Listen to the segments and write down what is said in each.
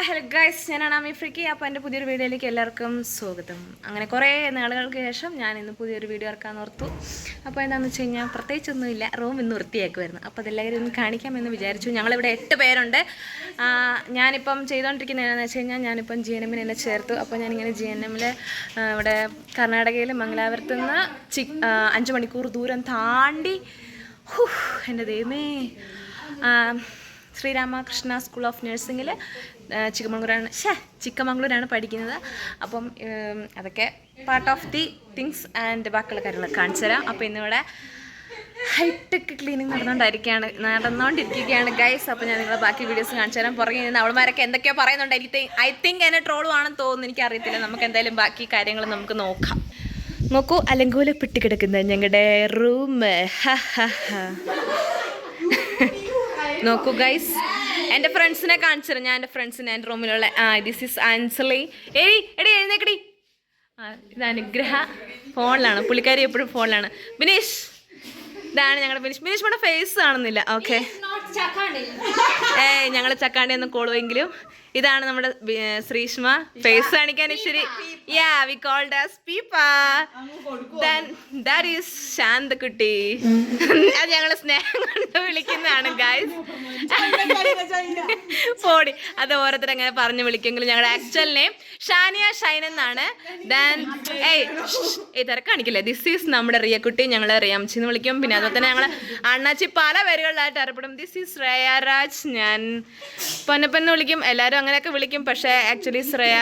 Hello guys, ഞാനാണ് Ami freaky. അപ്പോൾ എൻ്റെ പുതിയൊരു വീഡിയോയിലേക്ക് എല്ലാവർക്കും സ്വാഗതം. അങ്ങനെ കുറേ നാളുകൾക്ക് ശേഷം ഞാൻ ഇന്ന് പുതിയൊരു വീഡിയോ ഇറക്കാൻ ഓർത്തു. അപ്പോൾ എന്താണെന്ന് വെച്ച് കഴിഞ്ഞാൽ പ്രത്യേകിച്ചൊന്നുമില്ല, റൂം ഇന്ന് വൃത്തിയാക്കുമായിരുന്നു. അപ്പോൾ അതെല്ലാവരും ഒന്ന് കാണിക്കാമെന്ന് വിചാരിച്ചു. ഞങ്ങളിവിടെ 8 പേരുണ്ട്. ഞാനിപ്പം ചെയ്തുകൊണ്ടിരിക്കുന്നത് എന്താണെന്ന് വെച്ച് കഴിഞ്ഞാൽ ഞാനിപ്പം GNM എന്നെ ചേർത്തു. അപ്പോൾ ഞാനിങ്ങനെ GNM ഇവിടെ കർണാടകയിൽ മംഗലാപുരത്ത് നിന്ന് 5 മണിക്കൂർ ദൂരം താണ്ടി എൻ്റെ ദൈവമേ ശ്രീരാമകൃഷ്ണ സ്കൂൾ ഓഫ് നഴ്സിംഗിൽ ചിക്കമംഗളൂരാണ് പഠിക്കുന്നത്. അപ്പം അതൊക്കെ part of the things and ബാക്കിയുള്ള കാര്യങ്ങൾ കാണിച്ചു തരാം. അപ്പോൾ ഇന്നിവിടെ ഹൈടെക് ക്ലീനിങ് നടന്നുകൊണ്ടിരിക്കുകയാണ് ഗൈസ്. അപ്പോൾ ഞാൻ നിങ്ങളെ ബാക്കി വീഡിയോസ് കാണിച്ചു തരാം. പുറകെ നിന്ന് അവൾമാരൊക്കെ എന്തൊക്കെയോ പറയുന്നുണ്ട്. ഐ തിങ്ക് എന്നെ ട്രോളുവാണെന്ന് തോന്നുന്നു, എനിക്കറിയത്തില്ല. നമുക്ക് എന്തായാലും ബാക്കി കാര്യങ്ങൾ നമുക്ക് നോക്കാം. നോക്കൂ, അലങ്കോലപ്പെട്ട് കിടക്കുന്ന ഞങ്ങളുടെ റൂം. നോക്കൂ ഗൈസ്, എൻ്റെ ഫ്രണ്ട്സിനെ കാണിച്ചു തരാം. ഞാൻ എൻ്റെ ഫ്രണ്ട്സിനെ എൻ്റെ റൂമിലുള്ള ദിസ് ഈസ് ആൻസലി. എടി എഴുന്നേക്കടി. ഇത് അനുഗ്രഹ ഫോണിലാണ്, പുള്ളിക്കാരി എപ്പോഴും ഫോണിലാണ്. ബിനീഷ്, ഇതാണ് ഞങ്ങളുടെ ബിനീഷ് നമ്മുടെ ഫേസ് കാണുന്നില്ല. ഓക്കെ, ഞങ്ങൾ ചക്കാണ്ടി ഒന്ന് കോളുവെങ്കിലും ഇതാണ് നമ്മുടെ ശ്രീഷ്മ. ഫേസ് കാണിക്കാൻ ഇച്ചിരി we called as Peepa. Then that is Shanthakutty. അത് ഞങ്ങൾ സ്നേഹം കൊണ്ട് വിളിക്കുന്നതാണ് ഗൈസ്. പോടി, അത് ഓരോരുത്തർ അങ്ങനെ പറഞ്ഞു വിളിക്കുമെങ്കിലും ഞങ്ങളുടെ ആക്ച്വൽ നെയിം ഷാനിയ ഷൈൻ എന്നാണ്. ദെൻ തിരക്ക് കാണിക്കില്ലേ, ദിസ് ഈസ് നമ്മുടെ റിയക്കുട്ടി. ഞങ്ങൾ റിയാംച്ചിന്ന് വിളിക്കും. പിന്നെ അതുപോലെ തന്നെ ഞങ്ങൾ അണ്ണാച്ചി പല പേരുകളിലായിട്ട് അറിയപ്പെടും. This is Shreya Raj. ഞാൻ പൊന്നപ്പെന്ന് വിളിക്കും, എല്ലാവരും അങ്ങനെയൊക്കെ വിളിക്കും. പക്ഷേ ആക്ച്വലി ശ്രേയ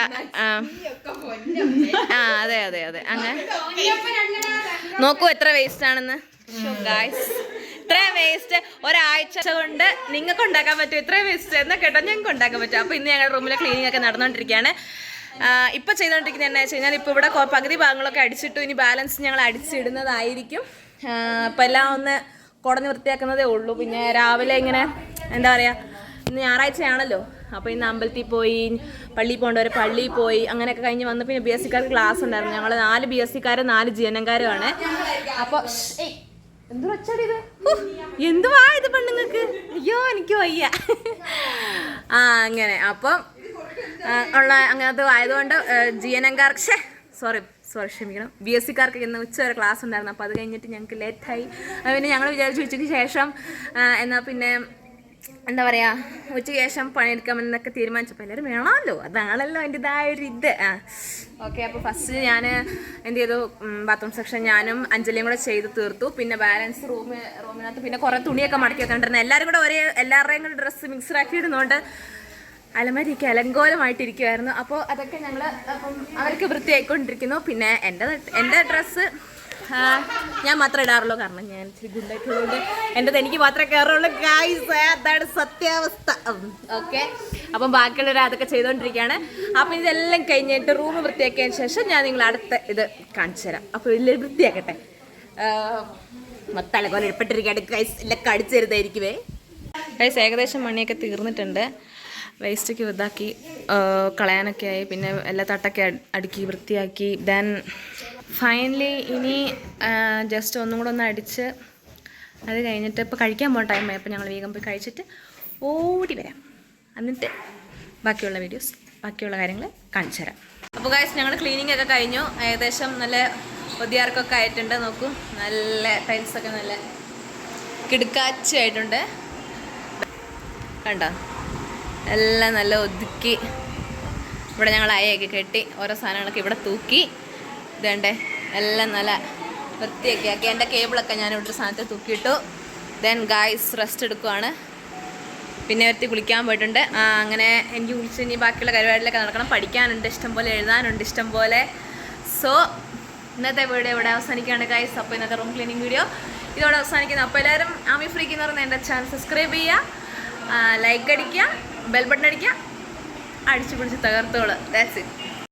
അതെ അതെ അതെ അങ്ങനെ. നോക്കൂ എത്ര വേസ്റ്റ് ആണെന്ന് ഗായ്സ്. ഇത്രയും വേസ്റ്റ് ഒരാഴ്ച കൊണ്ട് നിങ്ങൾക്ക് ഉണ്ടാക്കാൻ പറ്റും. ഇത്രയും വേസ്റ്റ് എന്നാൽ കേട്ടോ, ഞങ്ങൾക്ക് ഉണ്ടാക്കാൻ പറ്റും. അപ്പോൾ ഇന്ന് ഞങ്ങളുടെ റൂമിലെ ക്ലീനിങ് ഒക്കെ നടന്നുകൊണ്ടിരിക്കുകയാണ്. ഇപ്പോൾ ചെയ്തുകൊണ്ടിരിക്കുന്നത് എന്താ വെച്ച് കഴിഞ്ഞാൽ, ഇപ്പോൾ ഇവിടെ പകുതി ഭാഗങ്ങളൊക്കെ അടിച്ചിട്ടു. ഇനി ബാലൻസ് ഞങ്ങൾ അടിച്ചിടുന്നതായിരിക്കും. അപ്പോൾ എല്ലാം ഒന്ന് കുടഞ്ഞ് വൃത്തിയാക്കുന്നതേ ഉള്ളൂ. പിന്നെ രാവിലെ ഇങ്ങനെ എന്താ പറയുക, ഇന്ന് ഞായറാഴ്ചയാണല്ലോ. അപ്പോൾ ഇന്ന് അമ്പലത്തിൽ പോയി, പള്ളിയിൽ പോകേണ്ടവരെ പള്ളിയിൽ പോയി, അങ്ങനെയൊക്കെ കഴിഞ്ഞ് വന്ന് പിന്നെ BSc-ക്കാർക്ക് ക്ലാസ് ഉണ്ടായിരുന്നു. ഞങ്ങൾ 4 BSc-ക്കാരും 4 GNM-കാരുമാണ്. അപ്പോൾ എന്തുവാ ഇത് പെണ്ണുങ്ങൾക്ക്? അയ്യോ എനിക്ക് വയ്യ. അങ്ങനെ അപ്പം ഉള്ള അങ്ങനത്തെ ആയതുകൊണ്ട് GNM-കാർക്ക് സോറി ക്ഷമിക്കണം, BSc-ക്കാർക്ക് ഇന്ന് ഉച്ച വരെ ക്ലാസ് ഉണ്ടായിരുന്നു. അപ്പോൾ അത് കഴിഞ്ഞിട്ട് ഞങ്ങൾക്ക് ലേറ്റായി. പിന്നെ ഞങ്ങൾ വിചാരിച്ചു ഉച്ചയ്ക്ക് ശേഷം എന്നാൽ പിന്നെ എന്താ പറയുക, ഉച്ചയ്ക്ക് ശേഷം പണിയെടുക്കാമെന്നൊക്കെ തീരുമാനിച്ചപ്പോൾ എല്ലാവരും വേണമല്ലോ, അതാണല്ലോ അതിൻ്റെതായൊരു ഇത്. ഓക്കെ, അപ്പോൾ ഫസ്റ്റ് ഞാൻ എന്ത് ചെയ്തു, ബാത്റൂം സെക്ഷൻ ഞാനും അഞ്ജലിയും കൂടെ ചെയ്ത് തീർത്തു. പിന്നെ ബാലൻസ് റൂമിനകത്ത് പിന്നെ കുറേ തുണിയൊക്കെ മടക്കി വെക്കേണ്ടിരുന്നു. എല്ലാവരും കൂടെ എല്ലാവരുടെയും കൂടെ ഡ്രസ്സ് മിക്സ് ആക്കി ഇടുന്നതുകൊണ്ട് അലമാരിക്ക് അലങ്കോലമായിട്ടിരിക്കുമായിരുന്നു. അപ്പോൾ അതൊക്കെ ഞങ്ങൾ അപ്പം അവർക്ക് വൃത്തിയായിക്കൊണ്ടിരിക്കുന്നു. പിന്നെ എൻ്റെ ഡ്രസ്സ് ഞാൻ മാത്രമേ ഇടാറുള്ളൂ, കാരണം ഞാൻ ഇച്ചിരി ഗുണ്ടായിട്ടുള്ളതുകൊണ്ട് എൻ്റെത് എനിക്ക് മാത്രമേ കയറുള്ളൂ ഗൈസ്. അതാണ് സത്യാവസ്ഥ. ഓക്കെ, അപ്പം ബാക്കിയുള്ളവർ അതൊക്കെ ചെയ്തുകൊണ്ടിരിക്കുകയാണ്. അപ്പം ഇതെല്ലാം കഴിഞ്ഞിട്ട് റൂം വൃത്തിയാക്കിയതിന് ശേഷം ഞാൻ നിങ്ങൾ അടുത്ത ഇത് കാണിച്ചു തരാം. അപ്പോൾ ഇതിൽ വൃത്തിയാക്കട്ടെ. മൊത്തം പോലെ ഇടപെട്ടിരിക്കുകയാണ് ഗൈസ്, എല്ലാം കടിച്ചു തരുന്നതായിരിക്കുമേ ഗൈസ്. ഏകദേശം മണിയൊക്കെ തീർന്നിട്ടുണ്ട്. വേസ്റ്റൊക്കെ ഇതാക്കി കളയാനൊക്കെ ആയി. പിന്നെ എല്ലാ തട്ടൊക്കെ അടുക്കി വൃത്തിയാക്കി. ദെൻ ഫൈനലി ഇനി ജസ്റ്റ് ഒന്നും കൂടെ ഒന്ന് അടിച്ച് അത് കഴിഞ്ഞിട്ട് ഇപ്പോൾ കഴിക്കാൻ പോകാൻ ടൈമായി. അപ്പോൾ ഞങ്ങൾ വേഗം പോയി കഴിച്ചിട്ട് ഓടി വരാം. എന്നിട്ട് ബാക്കിയുള്ള വീഡിയോസ്, ബാക്കിയുള്ള കാര്യങ്ങൾ കാണിച്ചു തരാം. അപ്പോൾ ഗൈസ്, ഞങ്ങൾ ക്ലീനിങ് ഒക്കെ കഴിഞ്ഞു. ഏകദേശം നല്ല ഒതിയാർക്കൊക്കെ ആയിട്ടുണ്ട്. നോക്കൂ, നല്ല ടൈൽസൊക്കെ നല്ല കിടുക്കാച്ചായിട്ടുണ്ട്. കണ്ടോ, എല്ലാം നല്ല ഒതുക്കി. ഇവിടെ ഞങ്ങൾ അയയൊക്കെ കെട്ടി ഓരോ സാധനങ്ങളൊക്കെ ഇവിടെ തൂക്കി. ഇതേണ്ടേ എല്ലാം നല്ല വൃത്തിയൊക്കെ ആക്കി. എൻ്റെ കേബിളൊക്കെ ഞാൻ ഇവിടെ ഒരു സാധനത്തിൽ തൂക്കിയിട്ടു. ദെൻ ഗായ്സ് റെസ്റ്റ് എടുക്കുവാണ്. പിന്നെ ഒരുത്തി കുളിക്കാൻ പോയിട്ടുണ്ട്. അങ്ങനെ എനിക്ക് കുളിച്ച് ഇനി ബാക്കിയുള്ള പരിപാടിയിലൊക്കെ നടക്കണം. പഠിക്കാനുണ്ട് ഇഷ്ടംപോലെ, എഴുതാനുണ്ട് ഇഷ്ടംപോലെ. സോ ഇന്നത്തെ വീഡിയോ ഇവിടെ അവസാനിക്കുകയാണ് ഗായ്സ്. അപ്പോൾ ഇന്നത്തെ റൂം ക്ലീനിങ് വീഡിയോ ഇതോടെ അവസാനിക്കുന്നു. അപ്പോൾ എല്ലാവരും ആമി ഫ്രീക്കി എന്ന് പറഞ്ഞാൽ എൻ്റെ ചാനൽ സബ്സ്ക്രൈബ് ചെയ്യുക, ലൈക്ക് അടിക്കുക, ബെൽ ബട്ടൺ അടിക്കുക, അടിച്ചു പിടിച്ച് തകർത്തോളൂ. That's it.